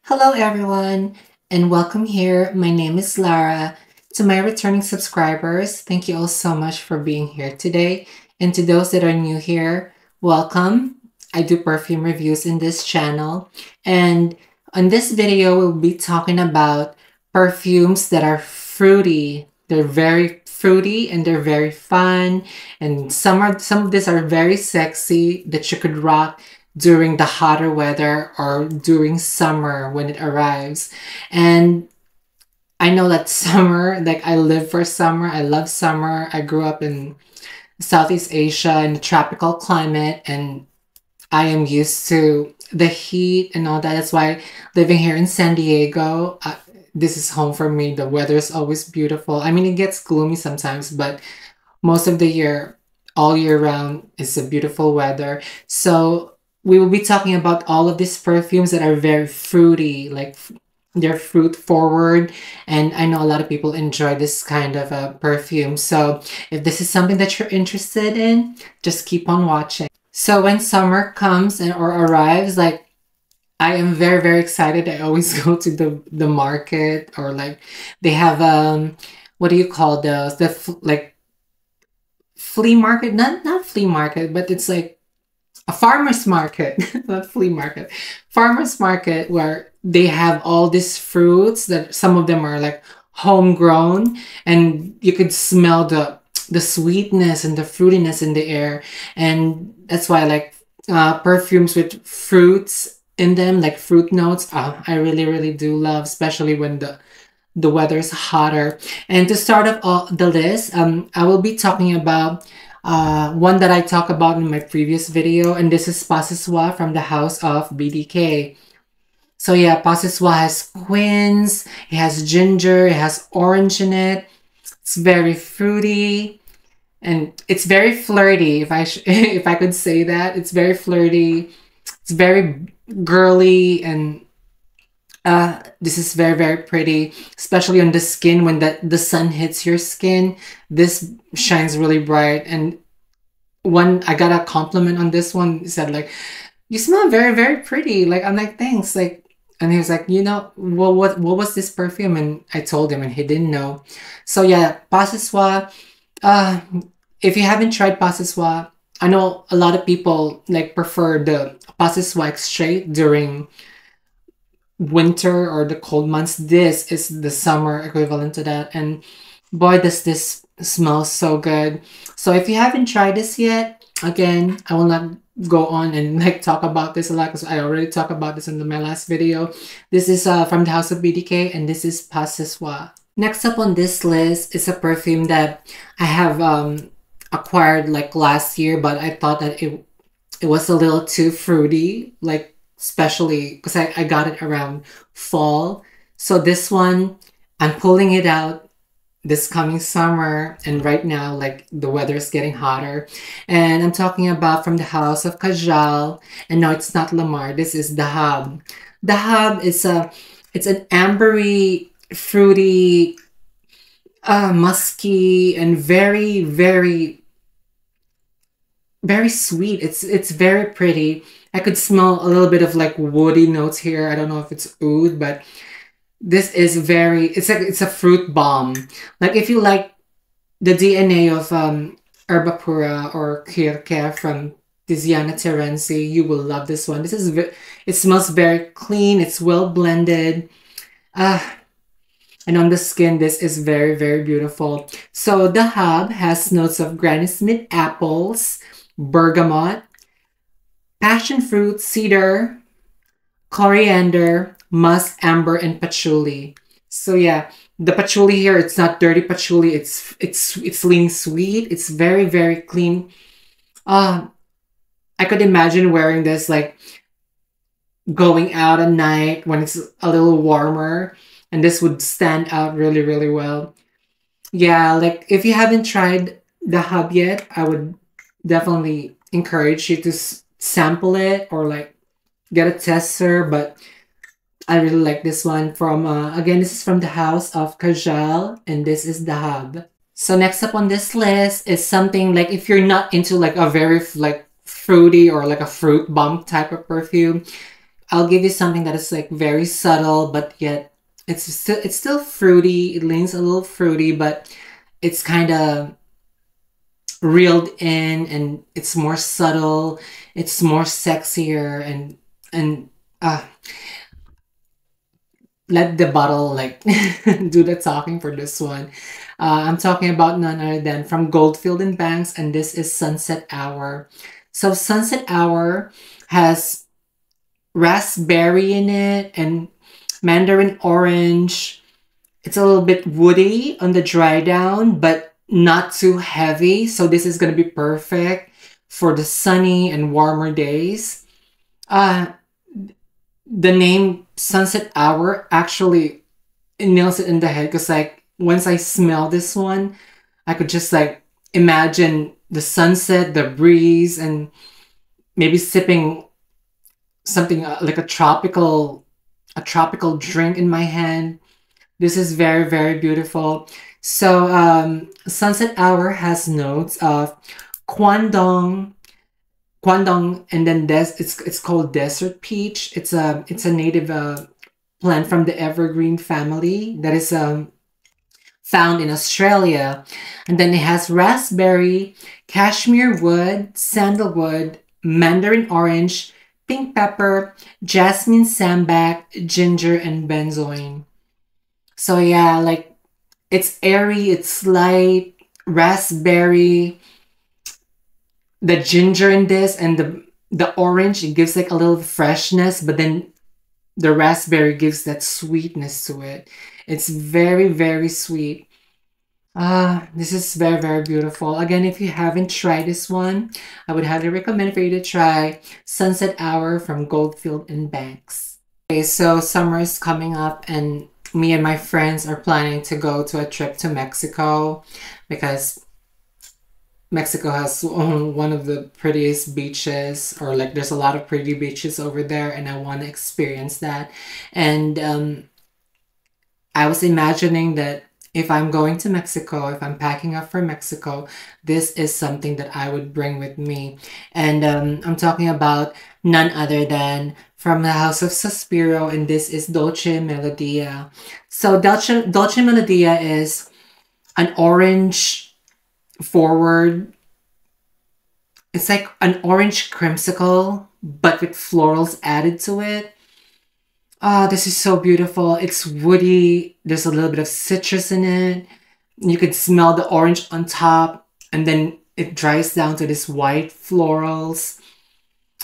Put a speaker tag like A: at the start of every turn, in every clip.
A: Hello, everyone, and welcome here. My name is Lara. To my returning subscribers, thank you all so much for being here today. And to those that are new here, welcome. I do perfume reviews in this channel. And on this video, we'll be talking about perfumes that are fruity. They're very fruity and they're very fun. And some of these are very sexy that you could rock during the hotter weather or during summer when it arrives. And I know that summer, like I live for summer, I love summer. I grew up in Southeast Asia in a tropical climate, and I am used to the heat and all that. That's why living here in San Diego, this is home for me. The weather is always beautiful. I mean, it gets gloomy sometimes, but most of the year, all year round, is a beautiful weather. So we will be talking about all of these perfumes that are very fruity, like they're fruit forward. And I know a lot of people enjoy this kind of perfume. So if this is something that you're interested in, just keep on watching. So when summer comes or arrives, like I am very, very excited. I always go to the market, or like they have what do you call those? Like flea market, not flea market, but it's like a farmer's market, not flea market, farmer's market, where they have all these fruits that some of them are like homegrown, and you could smell the sweetness and the fruitiness in the air. And that's why I like perfumes with fruits in them, like fruit notes. I really, really do love, especially when the weather's hotter. And to start off the list, I will be talking about one that I talked about in my previous video, and this is Pas Ce Soir from the house of BDK. So yeah, Pas Ce Soir has quince, it has ginger, it has orange in it. It's very fruity and it's very flirty. If if I could say that, it's very flirty. It's very girly, and this is very, very pretty, especially on the skin. When the sun hits your skin, this shines really bright. And I got a compliment on this one. He said like, you smell very, very pretty. Like, I'm like, thanks. Like, and he was like, you know, well, what was this perfume? And I told him, and he didn't know. So yeah, Pas Ce Soir. Uh, if you haven't tried Pas Ce Soir, I know a lot of people like prefer the Pas Ce Soir straight during winter or the cold months. This is the summer equivalent to that, and boy, does this smell so good. So if you haven't tried this yet, again, I will not go on and like talk about this a lot because I already talked about this in my last video. This is from the house of BDK, and this is Pas Ce Soir. Next up on this list is a perfume that I have acquired like last year, but I thought that it was a little too fruity, like especially because I got it around fall. So this one, I'm pulling it out this coming summer, and right now, like the weather is getting hotter. And I'm talking about from the house of Kajal. And no, it's not Lamar. This is Dahab. Dahab is it's an ambery, fruity, musky, and very, very, very sweet. It's very pretty. I could smell a little bit of like woody notes here. I don't know if it's oud, but this is very, it's a fruit bomb. Like if you like the DNA of Erba Pura or Kirke from Tiziana Terenzi, you will love this one. It smells very clean. It's well blended. And on the skin, this is very, very beautiful. So the hub has notes of Granny Smith apples, bergamot, passion fruit, cedar, coriander, musk, amber, and patchouli. So yeah, the patchouli here, it's not dirty patchouli. It's lean sweet. It's very, very clean. I could imagine wearing this like going out at night when it's a little warmer, and this would stand out really, really well. Yeah, like if you haven't tried the hub yet, I would definitely encourage you to sample it or like get a tester. But I really like this one from, again, this is from the house of Kajal, and this is the hub. So next up on this list is something like if you're not into like a very like fruity or like a fruit bomb type of perfume, I'll give you something that is like very subtle, but yet it's still fruity. It leans a little fruity, but it's kind of reeled in, and it's more subtle. It's more sexier, and uh, let the bottle like do the talking for this one. I'm talking about none other than from Goldfield and Banks, and this is Sunset Hour. So Sunset Hour has raspberry in it and mandarin orange. It's a little bit woody on the dry down, but not too heavy. So this is going to be perfect for the sunny and warmer days. Uh, the name Sunset Hour actually nails it in the head because like once I smell this one, I could just like imagine the sunset, the breeze, and maybe sipping something like a tropical drink in my hand. This is very, very beautiful. So Sunset Hour has notes of Kwandong, Kwandong, and then it's called Desert Peach. It's a native plant from the evergreen family that is found in Australia. And then it has raspberry, cashmere wood, sandalwood, mandarin orange, pink pepper, jasmine sambac, ginger, and benzoin. So yeah, like it's airy, it's light, raspberry, the ginger in this and the orange, it gives like a little freshness, but then the raspberry gives that sweetness to it. It's very, very sweet. This is very, very beautiful. Again, if you haven't tried this one, I would highly recommend for you to try Sunset Hour from Goldfield and Banks. Okay, so summer is coming up and me and my friends are planning to go to a trip to Mexico because Mexico has one of the prettiest beaches, or like there's a lot of pretty beaches over there, and I want to experience that. And I was imagining that if I'm going to Mexico, if I'm packing up for Mexico, this is something that I would bring with me. And I'm talking about none other than from the House of Sospiro, and this is Dolce Melodia. So Dolce Melodia is an orange forward. It's like an orange creamsicle, but with florals added to it. Oh, this is so beautiful. It's woody. There's a little bit of citrus in it. You can smell the orange on top, and then it dries down to this white florals.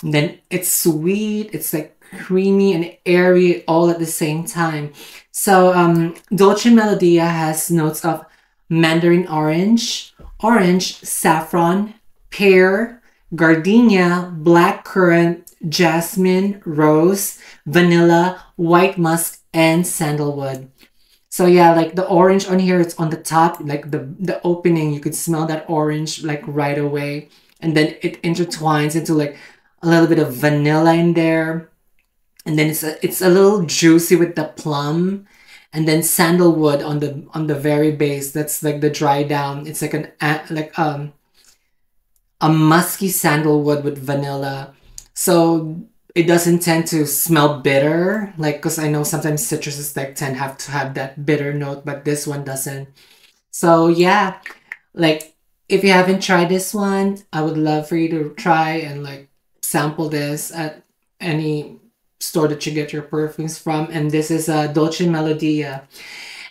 A: And then it's sweet. It's like creamy and airy all at the same time. So Dolce Melodia has notes of mandarin orange, orange, saffron, pear, gardenia, black currant, jasmine, rose, vanilla, white musk, and sandalwood. So yeah, like the orange on here, it's on the top, like the opening, you could smell that orange like right away. And then it intertwines into like a little bit of vanilla in there. And then it's a little juicy with the plum. And then sandalwood on the very base. That's like the dry down. It's like a musky sandalwood with vanilla. So it doesn't tend to smell bitter, like, because I know sometimes citruses like tend have to have that bitter note, but this one doesn't. So yeah, like if you haven't tried this one, I would love for you to try and like sample this at any store that you get your perfumes from. And this is a Dolce Melodia.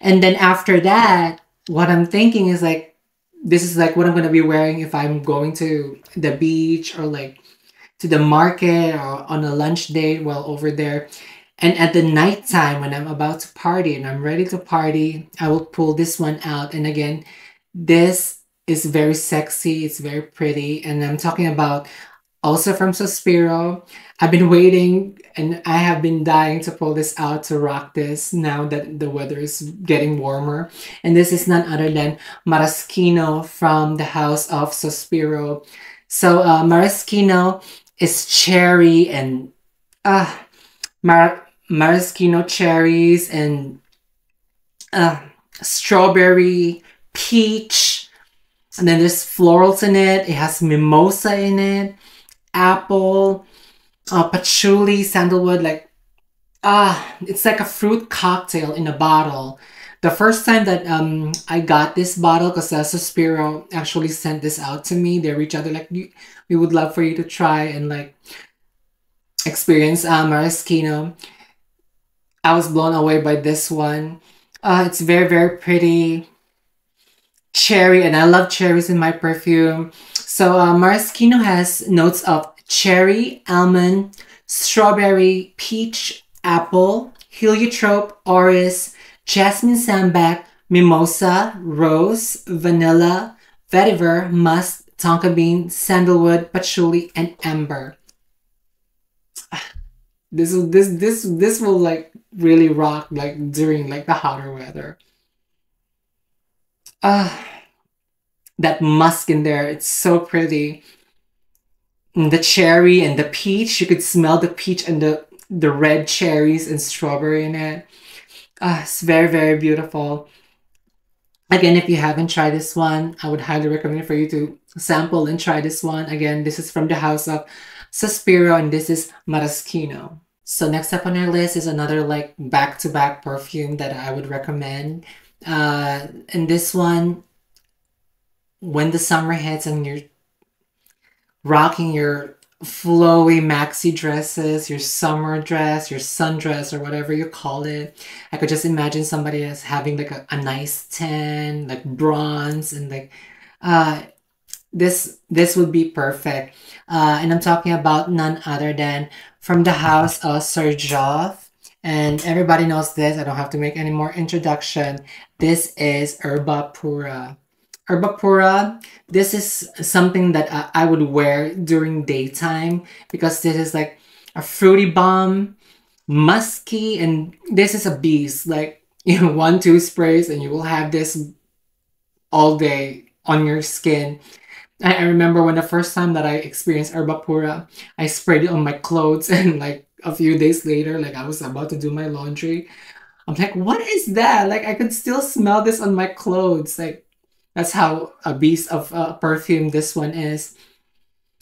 A: And then after that, what I'm thinking is like, this is like what I'm going to be wearing if I'm going to the beach or like to the market or on a lunch date while over there. And at the nighttime when I'm about to party and I'm ready to party, I will pull this one out. And again, this is very sexy. It's very pretty. And I'm talking about also from Sospiro. I've been waiting and I have been dying to pull this out to rock this now that the weather is getting warmer. And this is none other than Maraschino from the House of Sospiro. So Maraschino is cherry and maraschino cherries and strawberry, peach, and then there's florals in it. It has mimosa in it, apple, patchouli, sandalwood, like it's like a fruit cocktail in a bottle. The first time that I got this bottle, because Sospiro actually sent this out to me, they reached out, they're like, we would love for you to try and like experience maraschino. I was blown away by this one. It's very, very pretty. Cherry, and I love cherries in my perfume. So maraschino has notes of cherry, almond, strawberry, peach, apple, heliotrope, orris, jasmine sambac, mimosa, rose, vanilla, vetiver, musk, tonka bean, sandalwood, patchouli, and amber. This will like really rock like during like the hotter weather. Uh that musk in there, it's so pretty. And the cherry and the peach, you could smell the peach and the red cherries and strawberry in it. It's very, very beautiful. Again, if you haven't tried this one, I would highly recommend for you to sample and try this one. Again, this is from the house of Sospiro, and this is Maraschino. So next up on our list is another like back-to-back perfume that I would recommend. And this one, when the summer hits and you're rocking your flowy maxi dresses, your summer dress, your sundress, or whatever you call it, I could just imagine somebody as having like a nice tan, like bronze, and like uh this would be perfect. And I'm talking about none other than from the house of Xerjoff. And everybody knows this. I don't have to make any more introduction. This is Erba Pura. Erba Pura, this is something that I would wear during daytime because this is like a fruity bomb, musky, and this is a beast. Like, you know, 1, 2 sprays and you will have this all day on your skin. I remember when the first time that I experienced Erba Pura, I sprayed it on my clothes and like a few days later, like I was about to do my laundry. I'm like, what is that? Like I could still smell this on my clothes. Like that's how a beast of perfume this one is.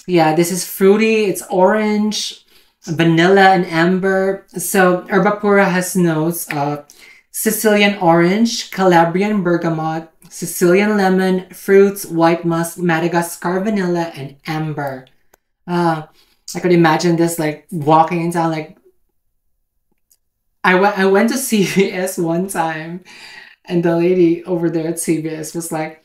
A: Yeah, this is fruity. It's orange, vanilla, and amber. So Erba Pura has notes of Sicilian orange, Calabrian bergamot, Sicilian lemon, fruits, white musk, Madagascar vanilla, and amber. I could imagine this like walking in town. Like I went to CVS one time, and the lady over there at CVS was like,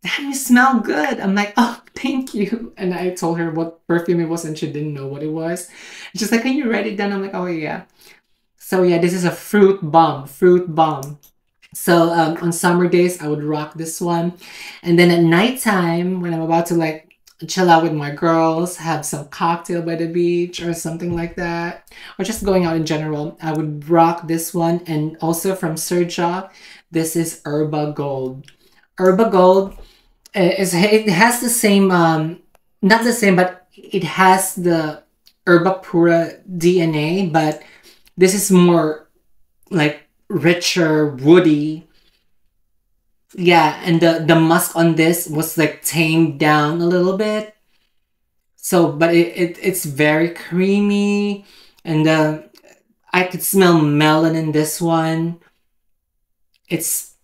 A: "Damn, you smell good." I'm like, "Oh, thank you." And I told her what perfume it was, and she didn't know what it was. She's like, "Can you write it down?" I'm like, "Oh yeah." So yeah, this is a fruit bomb. Fruit bomb. So on summer days, I would rock this one. And then at nighttime, when I'm about to like chill out with my girls, have some cocktail by the beach or something like that, or just going out in general, I would rock this one. And also from Xerjoff, this is Erba Gold. Erba Gold it has the same, not the same, but it has the Erba Pura DNA, but this is more like richer, woody. Yeah, and the musk on this was like tamed down a little bit. So, but it's very creamy, and I could smell melon in this one. It's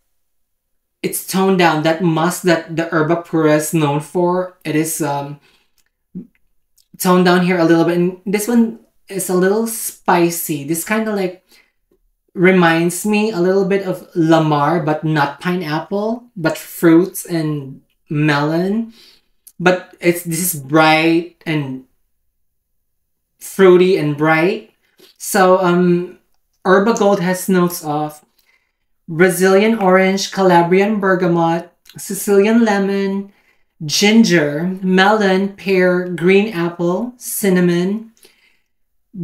A: it's toned down. That musk that the Erba Pura is known for, it is toned down here a little bit. And this one is a little spicy. This kind of like reminds me a little bit of Lamar, but not pineapple, but fruits and melon. But this is bright and fruity and bright. So Erba Gold has notes of Brazilian orange, Calabrian bergamot, Sicilian lemon, ginger, melon, pear, green apple, cinnamon,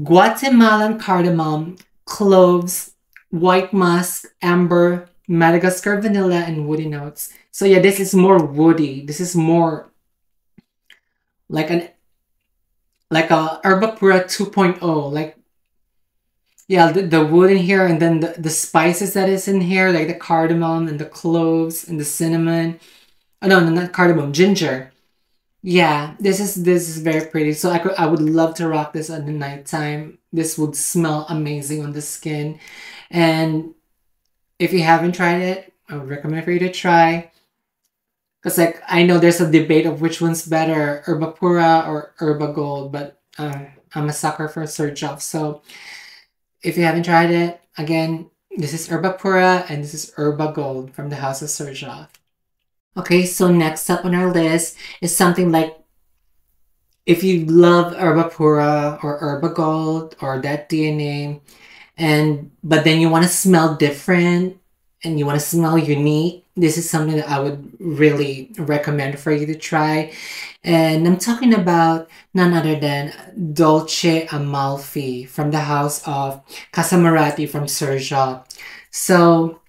A: Guatemalan cardamom, cloves, white musk, amber, Madagascar vanilla, and woody notes. So yeah, this is more woody. This is more like a Erba Pura 2.0. Like yeah, the wood in here, and then the spices that is in here, like the cardamom and the cloves and the cinnamon. Oh no, no, not cardamom, ginger. Yeah, this is very pretty. So I would love to rock this at the nighttime. This would smell amazing on the skin. And if you haven't tried it, I would recommend for you to try. Because like I know there's a debate of which one's better, Erba Pura or Erba Gold, but I'm a sucker for Xerjoff. So if you haven't tried it, again, this is Erba Pura and this is Erba Gold from the House of Xerjoff. Okay, so next up on our list is something like if you love Erba Pura or Erba Gold or that DNA, and but then you want to smell different and you want to smell unique, this is something that I would really recommend for you to try. And I'm talking about none other than Dolce Amalfi from the house of Casanorati from Xerjoff. So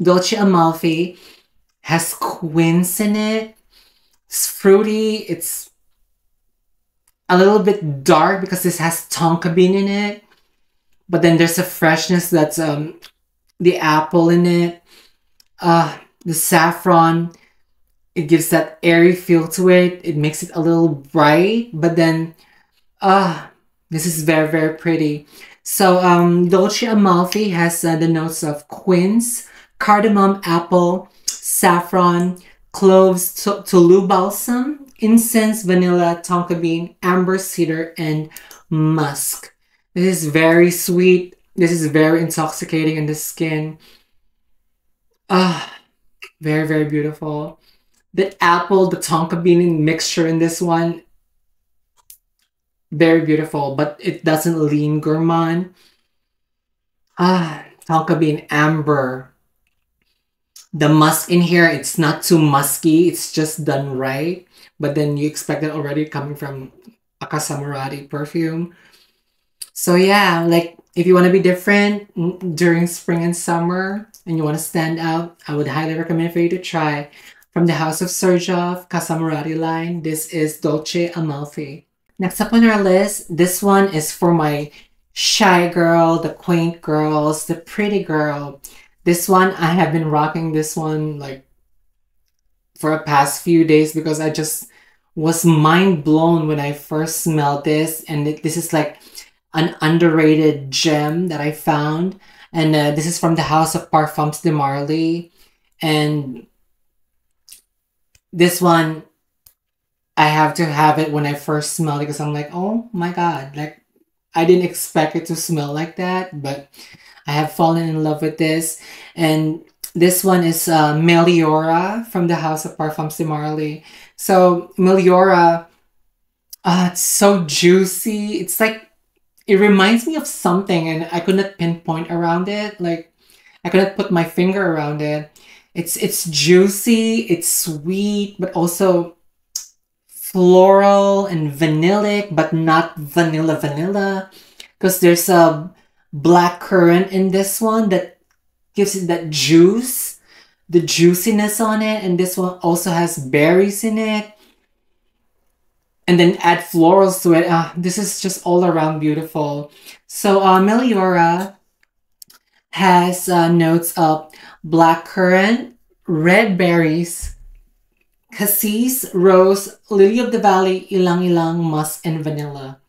A: Dolce Amalfi has quince in it. It's fruity. It's a little bit dark because this has tonka bean in it. But then there's a freshness that's the apple in it. The saffron, it gives that airy feel to it. It makes it a little bright, but then this is very, very pretty. So Dolce Amalfi has the notes of quince, cardamom, apple, saffron, cloves, Tulu balsam, incense, vanilla, tonka bean, amber, cedar, and musk. This is very sweet. This is very intoxicating in the skin. Ah, very, very beautiful. The apple, the tonka bean mixture in this one, very beautiful, but it doesn't lean gourmand. Tonka bean amber. The musk in here, it's not too musky. It's just done right. But then you expect it already coming from a Casanorati perfume. So yeah, like if you want to be different during spring and summer and you want to stand out, I would highly recommend for you to try from the House of Xerjoff Casanorati line. This is Dolce Amalfi. Next up on our list, this one is for my shy girl, the quaint girls, the pretty girl. This one, I have been rocking this one like for the past few days because I just was mind blown when I first smelled this. And this is like an underrated gem that I found. And this is from the House of Parfums de Marly. And this one, I have to have it when I first smell it because I'm like, oh my God, like I didn't expect it to smell like that, but I have fallen in love with this. And this one is Meliora from the House of Parfums de Marly. So Meliora, it's so juicy. It's like, it reminds me of something and I could not pinpoint around it. Like I could not put my finger around it. It's juicy, it's sweet, but also floral and vanillic, but not vanilla. Because there's a black currant in this one that gives it that juice, the juiciness on it. And this one also has berries in it. And then add florals to it. This is just all around beautiful. So Meliora has notes of black currant, red berries, cassis, rose, lily of the valley, ilang ilang, musk, and vanilla.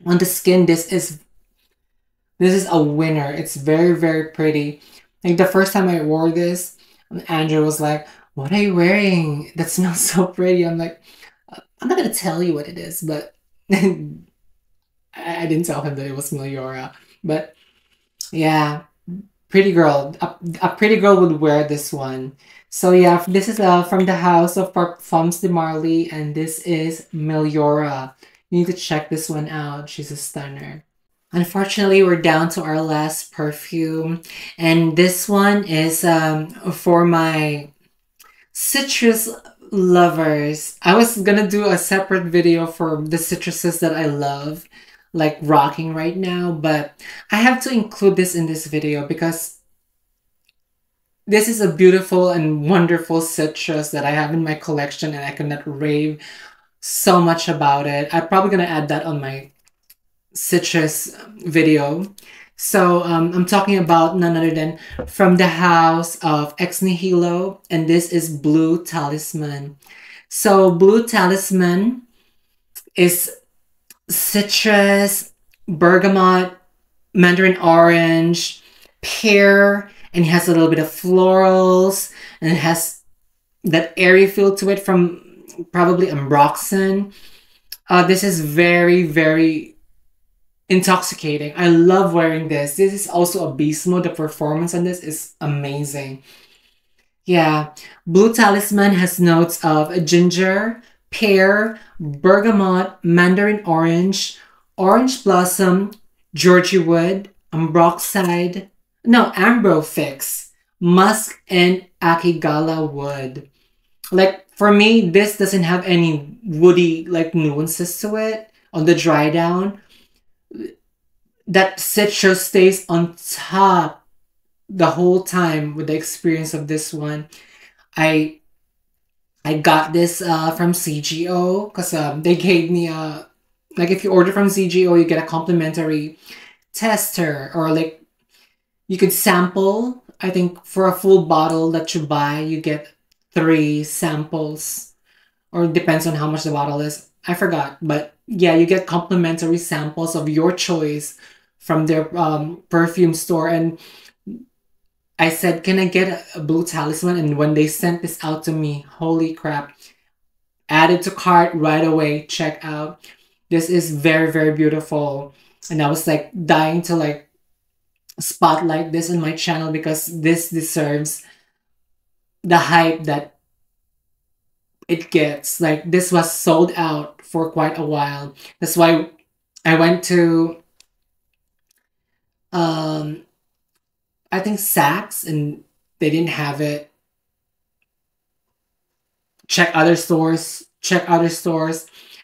A: On the skin, this is a winner. It's very, very pretty. Like the first time I wore this, Andrew was like, "What are you wearing? That smells so pretty." I'm like, I'm not gonna tell you what it is, but I didn't tell him that it was Meliora. But yeah, pretty girl. A pretty girl would wear this one. So yeah, this is from the House of Parfums de Marly, and this is Meliora. You need to check this one out. She's a stunner. Unfortunately, we're down to our last perfume, and this one is for my citrus lovers. I was gonna do a separate video for the citruses that I love, like rocking right now, but I have to include this in this video because this is a beautiful and wonderful citrus that I have in my collection and I cannot rave so much about it. I'm probably gonna add that on my citrus video. So I'm talking about none other than from the house of Ex Nihilo, and this is Blue Talisman. So Blue Talisman is citrus, bergamot, mandarin orange, pear, and it has a little bit of florals, and it has that airy feel to it from probably ambroxan. This is very, very intoxicating. I love wearing this. This is also a beast mode. The performance on this is amazing. Yeah, Blue Talisman has notes of ginger, pear, bergamot, mandarin orange, orange blossom, Georgie wood, ambroxide, no, ambro fix, musk, and akigala wood. Like for me, this doesn't have any woody like nuances to it on the dry down. That citrus stays on top the whole time with the experience of this one. I I got this from CGO because they gave me a like if you order from CGO you get a complimentary tester or like you could sample. I think for a full bottle that you buy you get 3 samples or it depends on how much the bottle is. I forgot, but yeah, you get complimentary samples of your choice from their perfume store. And I said, "Can I get a blue talisman?" And when they sent this out to me, holy crap! Added to cart right away. Check out. This is very very beautiful, and I was like dying to like spotlight this in my channel because this deserves the hype that it gets. Like this was sold out for quite a while. That's why I went to um I think Saks and they didn't have it. Check other stores.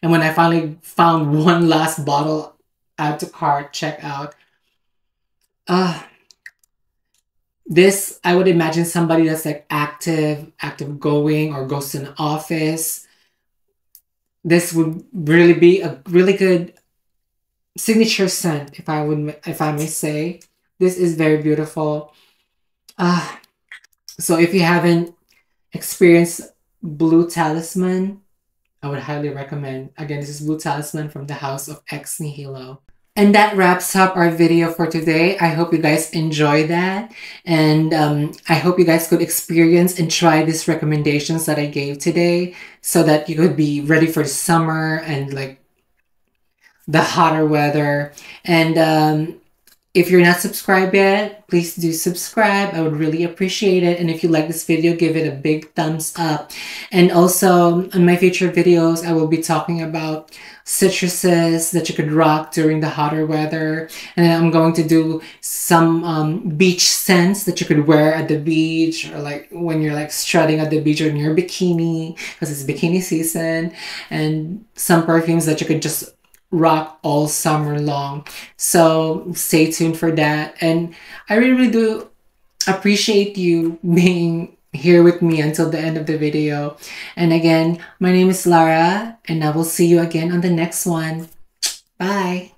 A: And when I finally found one last bottle, add to cart, check out. Uh this I would imagine somebody that's like active going or goes to an office. This would really be a really good signature scent if I may say. This is very beautiful. Uh so if you haven't experienced Blue Talisman, I would highly recommend. Again, this is Blue Talisman from the house of Ex Nihilo. And that wraps up our video for today. I hope you guys enjoyed that. And I hope you guys could experience and try these recommendations that I gave today so that you could be ready for the summer and like the hotter weather. And if you're not subscribed yet, please do subscribe. I would really appreciate it. And if you like this video, give it a big thumbs up. And also, in my future videos, I will be talking about citruses that you could rock during the hotter weather. And then I'm going to do some beach scents that you could wear at the beach or like when you're like strutting at the beach or in your bikini because it's bikini season. And some perfumes that you could just rock all summer long. So stay tuned for that. And I really, really do appreciate you being here with me until the end of the video. And again, my name is Lara, and I will see you again on the next one. Bye.